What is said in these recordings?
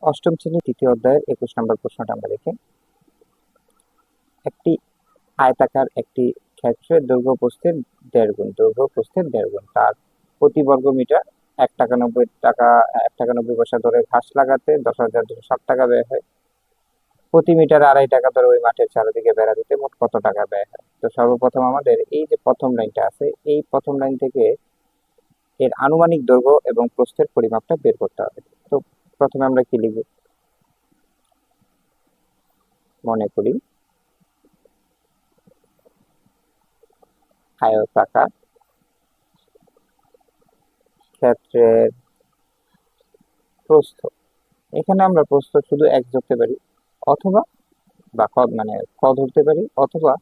অষ্টম শ্রেণী তৃতীয় অধ্যায়ের 21 নম্বর প্রশ্নটা আমরা দেখি। একটি আয়তাকার একটি ক্ষেত্রের দৈর্ঘ্য প্রস্থের 1.5 গুণ, তার প্রতি বর্গ মিটার 1 টাকা 90 পয়সা ধরে ঘাস লাগাতে 10,260 টাকা ব্যয় হয়। প্রতি মিটার 2.5 টাকা ধরে ওই মাঠের চারিদিকে বেড়া দিতে মোট কত টাকা ব্যয় হয়? তো সর্বপ্রথম আমাদের এই যে প্রথম লাইনটা আছে, এই প্রথম লাইন থেকে এর আনুমানিক দৈর্ঘ্য এবং প্রস্থের পরিমাপটা বের করতে হবে। তো প্রথমে আমরা কি লিখব? মনে করি আয়তাকার ক্ষেত্রের প্রস্থ। এখানে আমরা প্রস্থ শুধু এক ধরতে পারি, অথবা বা মানে ক ধরতে পারি, অথবা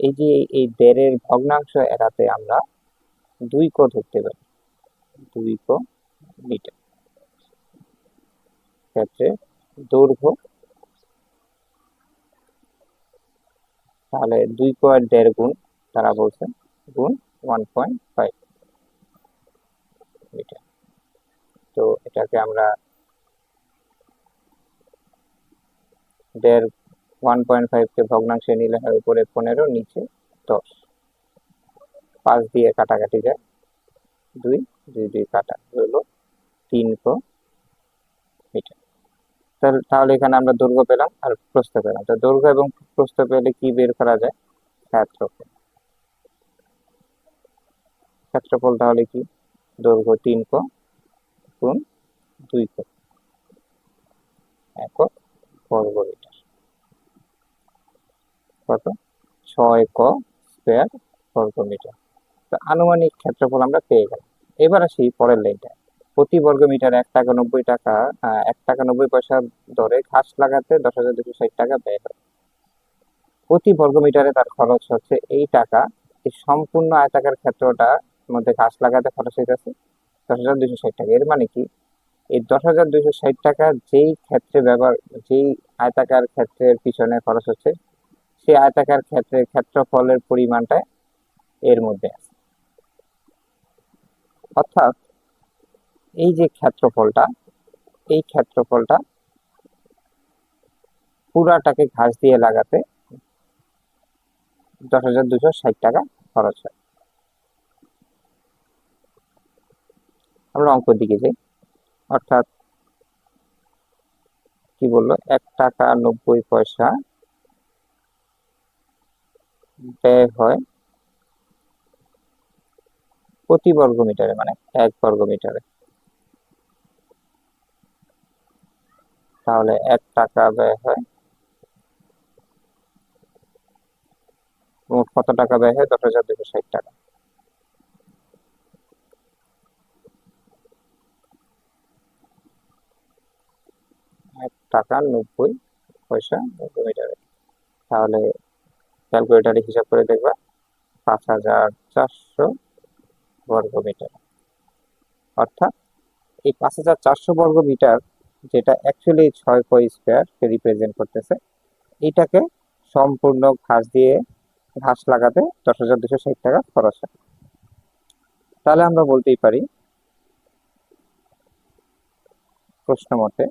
এই যে এই দেড়ের ভগ্নাংশ এড়াতে আমরা 2 ক ধরতে পারি। 2 ক মিটার ক্ষেত্রে দৈর্ঘ্য, তাহলে 2 ক আর 1.5 গুণ, তারা বলছে গুণ 1.5 মিটার। তো এটাকে আমরা 1.5 কে ভগ্নাংশে নিলে হয় উপরে 15, নিচে 10, 5 দিয়ে কাটাকাটি যায়, 2 2 কাটা হলো 3 ক মিটার। তাহলে এখানে আমরা দৈর্ঘ্য পেলাম আর প্রস্থ পেলাম। তো দৈর্ঘ্য এবং প্রস্থ পেলে কি বের করা যায়? ক্ষেত্রফল। ক্ষেত্রফল তাহলে কি? দৈর্ঘ্য 3 ক গুণ 2 ক একক বর্গ মিটার, কত? 6 ক স্কয়ার বর্গ মিটার। তো আনুমানিক ক্ষেত্রফল আমরা পেয়ে গেলাম। এবার আসি পরের লাইনটা। প্রতি বর্গ মিটার 1 টাকা 90 পয়সা দরে ঘাস লাগাতে 10,260 টাকা ব্যয় হয়। প্রতি বর্গ মিটারে তার খরচ হচ্ছে এই টাকা। এই সম্পূর্ণ আয়তাকার ক্ষেত্রটার মধ্যে ঘাস লাগাতে খরচ হইতেছে 10,260 টাকা। এর মানে কি, এই 10,260 টাকা যেই আয়তাকার ক্ষেত্রের পিছনে খরচ হচ্ছে, সেই আয়তাকার ক্ষেত্রের ক্ষেত্রফলের পরিমাণটা এর মধ্যে আছে। অর্থাৎ এই যে ক্ষেত্রফলটা, এই ক্ষেত্রফলটা পুরাটাকে ঘাস দিয়ে লাগাতে 10,260 টাকা খরচ হয়। আমরা অঙ্কের দিকে যাই। অর্থাৎ কি বললো, 1 টাকা 90 পয়সা ব্যয় হয় প্রতি বর্গ মিটারে, মানে 1 বর্গ মিটারে। তাহলে 1 টাকা ব্যয় হয়, মোট কত টাকা ব্যয় হয়? 10,260 টাকা। 1 টাকা 90 পয়সা বর্গ মিটারে। তাহলে ক্যালকুলেটারে হিসাব করে দেখবা 5,400 বর্গ মিটার। অর্থাৎ এই 5,400 বর্গ মিটার, যেটা অ্যাকচুয়ালি 6 ক স্কয়ার কে রিপ্রেজেন্ট করতেছে, এটাকে সম্পূর্ণ ঘাস লাগাতে 10,260 টাকা খরচ হয়। তাহলে আমরা বলতেই পারি প্রশ্ন মতে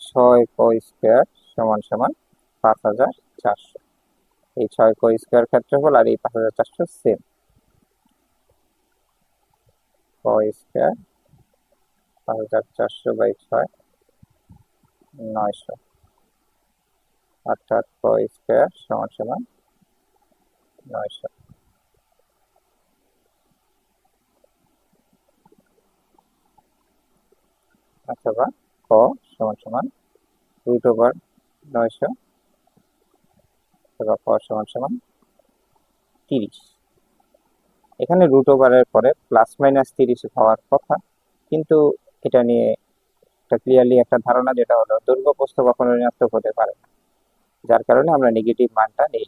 6 ক স্কয়ার সমান সমান 5,400। এই 6 ক স্কয়ার ক্ষেত্রফল আর এই 5,400 সেম। ক স্কয়ার 5,400 বাই 6, 900। অর্থাৎ ক স্কয়ার সমান সমান 900, অথবা ক সমান সমান √900, অথবা ক সমান সমান 30। এখানে √এর পরে প্লাস মাইনাস 30 হওয়ার কথা, কিন্তু এটা নিয়ে একটা ক্লিয়ারলি একটা ধারণা, যেটা হলো দৈর্ঘ্য প্রস্থ কখনো ঋণাত্মক হতে পারে না, যার কারণে আমরা নেগেটিভ মানটা নেই।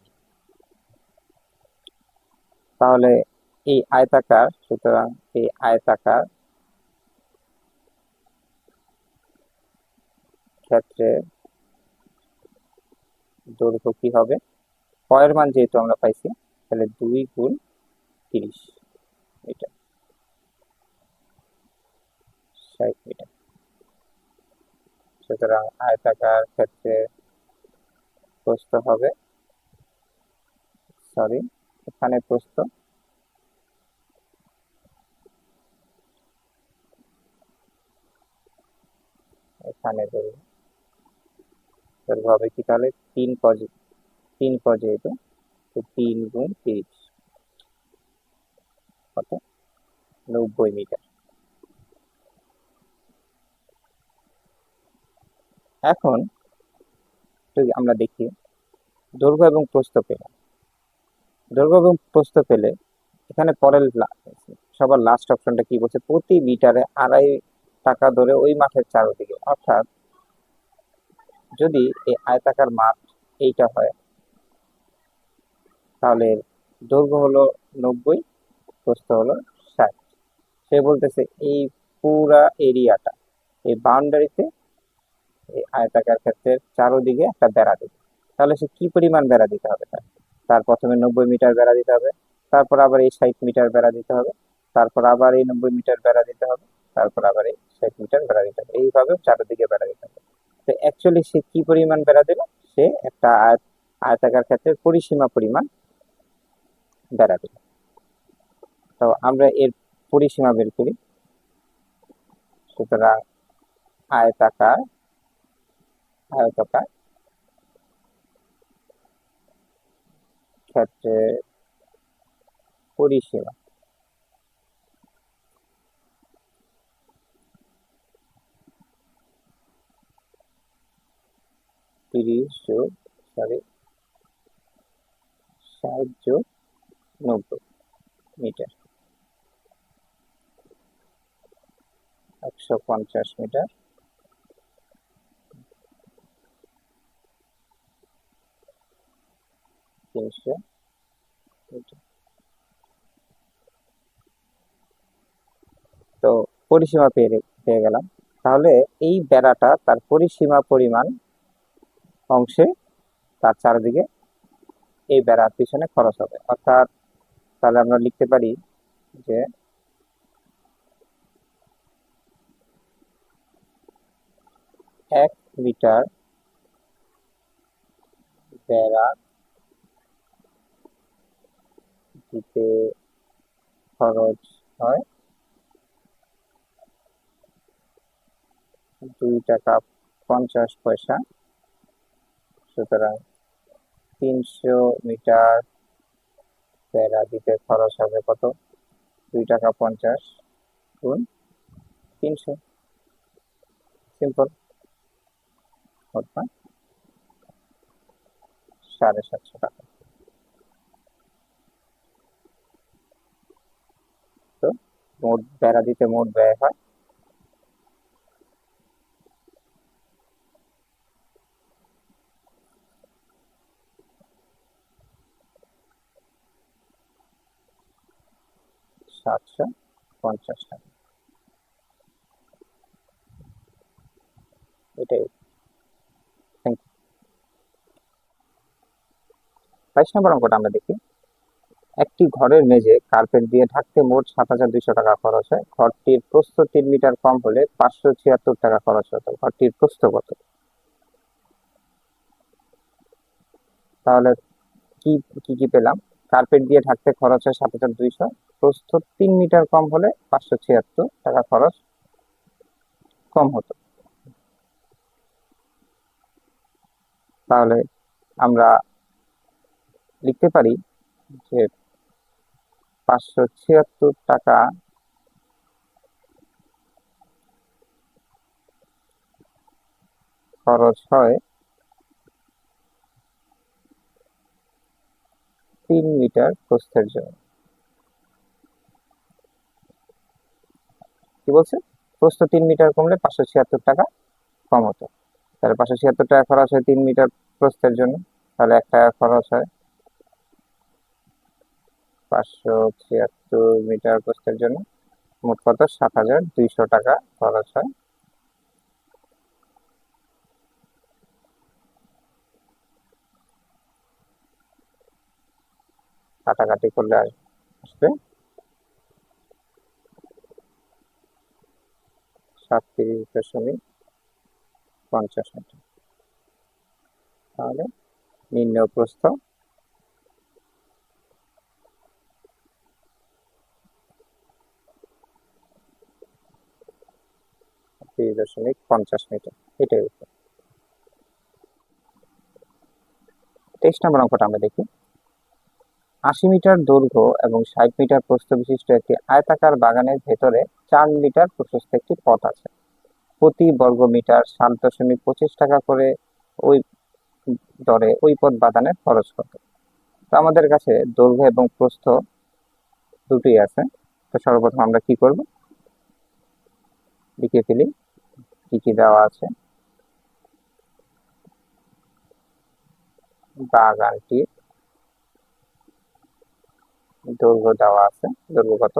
তাহলে সুতরাং এই আয়তাকার ক্ষেত্রে দৈর্ঘ্য কি হবে? কয়ের মান যেহেতু আমরা পাইছি, তাহলে 2 গুণ 30 মিটার। 60 মিটার। সুতরাং আয়তাকার ক্ষেত্রে প্রস্থ হবে, সরি, এখানে প্রস্থ, এখানে দৈর্ঘ্য হবে কি তাহলে 3 ক যেহেতু, 3 × 30 কত, 90 মিটার। এখন যদি আমরা দেখি দৈর্ঘ্য এবং প্রস্থ পেলাম, দৈর্ঘ্য এবং প্রস্থ পেলে এখানে পরের সবার লাস্ট অপশনটা কি বলছে, প্রতি মিটারে 2.5 টাকা ধরে ওই মাঠের চারদিকে। অর্থাৎ যদি এই আয়তাকার মাঠ এইটা হয়, তাহলে দৈর্ঘ্য হলো 90, প্রস্থ হলো 60। সে বলতেছে এই পুরা এরিয়াটা, এই বাউন্ডারিতে এই আয়তাকার ক্ষেত্রের চারদিকে একটা বেড়া দিবে। তাহলে সে কি পরিমাণ বেড়া দিতে হবে, তার প্রথমে 90 মিটার বেড়া দিতে হবে, তারপর আবার এই 60 মিটার বেড়া দিতে হবে, তারপর আবার এই 90 মিটার বেড়া দিতে হবে, তারপর আবার এই 60 মিটার বেড়া দিতে হবে, এইভাবে চারদিকে বেড়া দিতে হবে। তো অ্যাকচুয়ালি সে কি পরিমাণ বেড়া দিল, সে একটা আয়তাকার ক্ষেত্রের পরিসীমা পরিমাণ বেড়া দিল। তো আমরা এর পরিসীমা বের করি। সুতরাং আয়তাকার আয়তাকার ক্ষেত্রের পরিসীমা, তিরিশ যোগ, সরি, 60 যোগ 90 মিটার, 150 মিটার, 300 মিটার। তো পরিসীমা পেয়ে গেলাম। তাহলে এই বেড়াটা তার পরিসীমা পরিমাণ অংশে তার চারদিকে এই বেড়ার পিছনে খরচ হবে। অর্থাৎ তাহলে আমরা লিখতে পারি যে 1 মিটার বেড়া দিতে খরচ হয় 2 টাকা 50 পয়সা। সুতরাং 300 মিটার বেড়া দিতে খরচ হবে কত, 2 টাকা 50 গুণ 300, সিম্পল, অর্থাৎ 750 টাকা। তো মোট বেড়া দিতে মোট ব্যয় হয় 750 টাকা। এটাই। Thank you. 22 নম্বর অঙ্কটা আমরা দেখি। একটি ঘরের মেঝে কার্পেট দিয়ে ঢাকতে মোট 7,200 টাকা খরচ হয়। ঘরটির প্রস্থ 3 মিটার কম হলে 576 টাকা খরচ হতো। ঘরটির প্রস্থ কত? তাহলে কি কি কি পেলাম? কার্পেট দিয়ে ঢাকতে খরচ হয় 7,200, প্রস্থ 3 মিটার কম হলে 576 টাকা খরচ কম হতো। তাহলে আমরা লিখতে পারি যে 576 টাকা খরচ হয় 3 মিটার প্রস্থের জন্য। কি বলছে? প্রস্থ 3 মিটার কমলে 576 টাকা কম হতো। তাহলে 576 টাকা খরচ হয় 3 মিটার প্রস্থের জন্য। তাহলে 1 টাকা খরচ হয় 576 মিটার প্রস্থের জন্য। মোট কত? 7,200 টাকা খরচ হয়। কাটাকাটি করলে আসবে 37.50 মিটার। তাহলে নির্ণয় প্রস্থ 30.50 মিটার। এটাই উত্তর। 23 নম্বর অঙ্কটা আমরা দেখি। 80 মিটার দৈর্ঘ্য এবং 60 মিটার প্রস্থ বিশিষ্ট একটি আয়তাকার বাগানের ভেতরে 4 মিটার প্রশস্ত একটি পথ আছে। প্রতি বর্গ মিটার 7.25 টাকা করে ওই দরে ওই পথ বাগানের খরচ কত? তো আমাদের কাছে দৈর্ঘ্য এবং প্রস্থ দুটোই আছে। তো সর্বপ্রথম আমরা কি করব, লিখে ফেলি কি কি দেওয়া আছে। বাগানটির দৈর্ঘ্য দেওয়া আছে, দৈর্ঘ্য কত?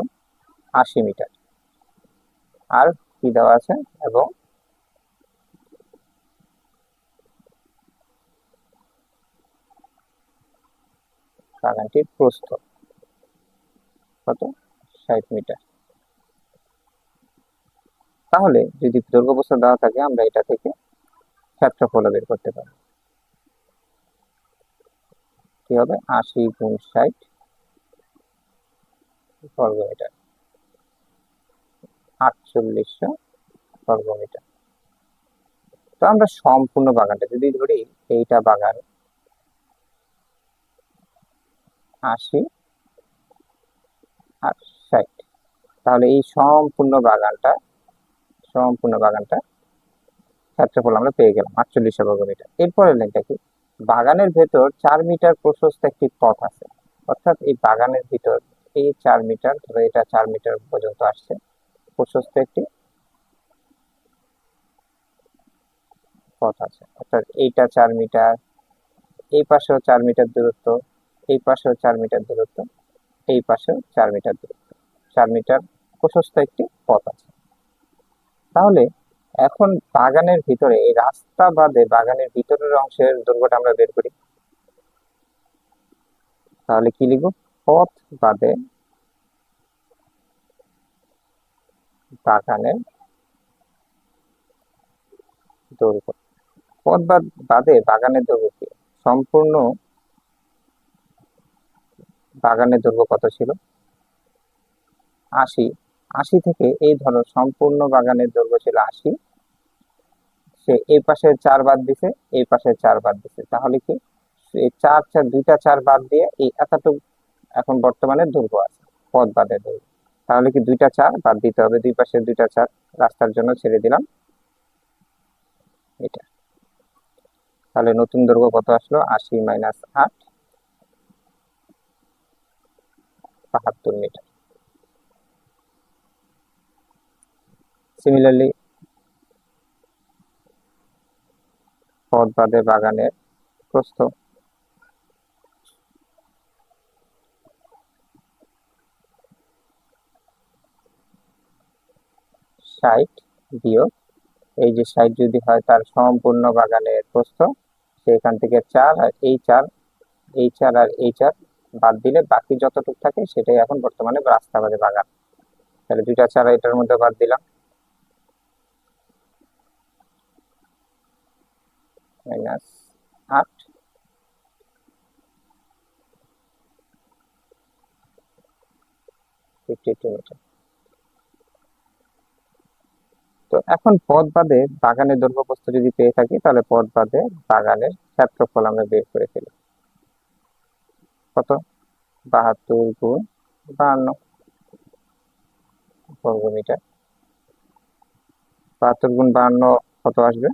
80 মিটার। আর কি দেওয়া আছে? এবং বাগানটির প্রস্থ কত? 60 মিটার। তাহলে যদি দৈর্ঘ্য প্রস্থ দেওয়া থাকে আমরা এটা থেকে ক্ষেত্রফল বের করতে পারি। কি হবে? 80 গুণ 60 বর্গ মিটার, 4800 বর্গ মিটার। তো আমরা সম্পূর্ণ বাগানটা যদি ধরি, এইটা বাগান 80 আর 60, তাহলে এই সম্পূর্ণ বাগানটা ক্ষেত্রফল আমরা পেয়ে গেলাম 4800 বর্গ মিটার। এরপরের লাইনটা কি? বাগানের ভেতর 4 মিটার প্রশস্ত একটি পথ আছে। অর্থাৎ এই বাগানের ভিতর এই 4 মিটার, ধরো এটা 4 মিটার পর্যন্ত আসছে, প্রশস্ত একটি পথ আছে। অর্থাৎ এইটা 4 মিটার, এই পাশেও 4 মিটার দূরত্ব, এই পাশেও 4 মিটার দূরত্ব, এই পাশেও 4 মিটার দূরত্ব, 4 মিটার প্রশস্ত একটি পথ আছে। তাহলে এখন বাগানের ভিতরে, এই রাস্তা বাদে বাগানের ভিতরের অংশের দৈর্ঘ্যটা আমরা বের করি। তাহলে কি লিখব? পথ বাদে বাগানের দৈর্ঘ্য। পথ বাদে বাগানের দৈর্ঘ্য কি? সম্পূর্ণ বাগানের দৈর্ঘ্য কত ছিল? 80। 80 থেকে এই ধরো সম্পূর্ণ বাগানের দৈর্ঘ্য ছিল 80, সে এই পাশে 4 বাদ দিছে, এই পাশে 4 বাদ দিছে, তাহলে কি এই 4 দুইটা 4 বাদ দিয়ে এই এতটুকু এখন বর্তমানে দৈর্ঘ্য আছে, পথ বাদের দৈর্ঘ্য। তাহলে কি দুইটা 4 বাদ দিতে হবে, দুই পাশে দুইটা 4 রাস্তার জন্য ছেড়ে দিলাম এটা। তাহলে নতুন দৈর্ঘ্য কত আসলো? 80 মাইনাস 8, 72 মিটার। সিমিলারলি পথ বাদে বাগানের প্রস্থ 60 বিয়োগ এই যে 60 যদি হয় তার সম্পূর্ণ বাগানের প্রস্থ, সেখান থেকে 4 আর এই 4, এই 4 আর এই 4 বাদ দিলে বাকি যতটুকু থাকে সেটাই এখন বর্তমানে রাস্তা বাদে বাগান। তাহলে দুইটা 4 এটার মধ্যে বাদ দিলাম, মাইনাস 8, 52 মিটার। তো এখন পথ বাদে বাগানের দৈর্ঘ্য প্রস্থ যদি পেয়ে থাকি, তাহলে পথ বাদে বাগানের ক্ষেত্রফল আমরা বের করে ফেলি। কত? 72 গুণ 52 বর্গ মিটার। 72 গুণ 52 কত আসবে?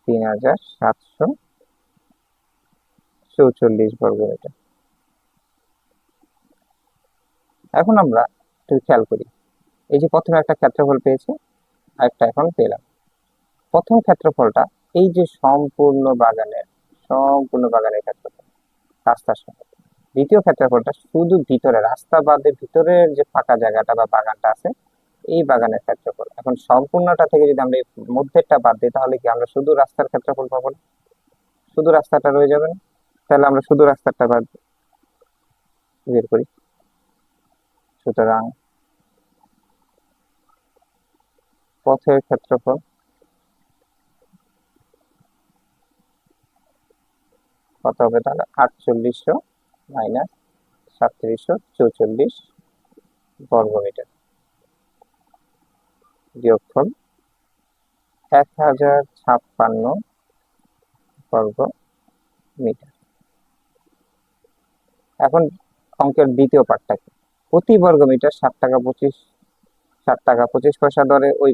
3744 বর্গ মিটার। এখন আমরা একটু খেয়াল করি, এই যে প্রথমে একটা ক্ষেত্রফল পেয়েছি, আরেকটা এখন পেলাম। প্রথম ক্ষেত্রফলটা এই যে সম্পূর্ণ বাগানের ক্ষেত্রফল রাস্তার সঙ্গে। দ্বিতীয় ক্ষেত্রফলটা শুধু ভিতরে, রাস্তা বাদে ভিতরের যে ফাঁকা জায়গাটা বা বাগানটা আছে, এই বাগানের ক্ষেত্রফল। এখন সম্পূর্ণটা থেকে যদি আমরা এই মধ্যেরটা বাদ দিই, তাহলে কি আমরা শুধু রাস্তার ক্ষেত্রফল পাবো না? শুধু রাস্তাটা রয়ে যাবে না? তাহলে আমরা শুধু রাস্তাটা বাদ বের করি। সুতরাং পথের ক্ষেত্রফল কত হবে তাহলে? 4800 মাইনাস 3744 বর্গমিটার বিয়োগফল 1056 বর্গ মিটার। এখন অঙ্কের দ্বিতীয় পার্টটা কি? প্রতি বর্গ মিটার 7 টাকা 25 পয়সা দরে ওই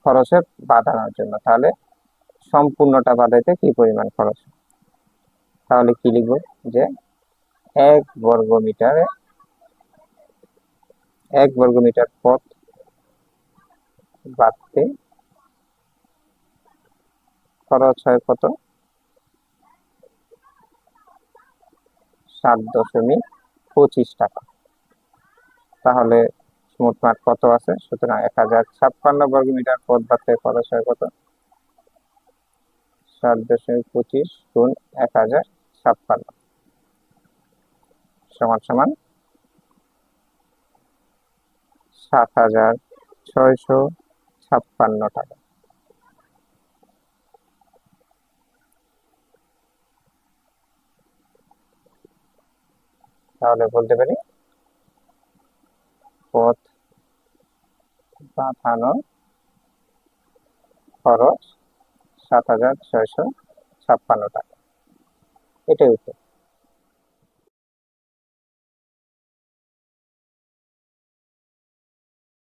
খরচে বাঁধানোর জন্য, তাহলে সম্পূর্ণটা বাঁধাইতে কি পরিমাণ খরচ? তাহলে কি লিখবো যে 1 বর্গ মিটার পথ বাঁধতে খরচ হয় কত? 7.25 টাকা। তাহলে মোটমাট কত আছে? সুতরাং 1056 বর্গমিটার পথ বাঁধতে খরচ হয় কত? 7.25 গুণ 1056 সমান সমান 7656 টাকা। তাহলে বলতে পারি পথ বাঁধানোর খরচ 7656 টাকা। এটাই উত্তর।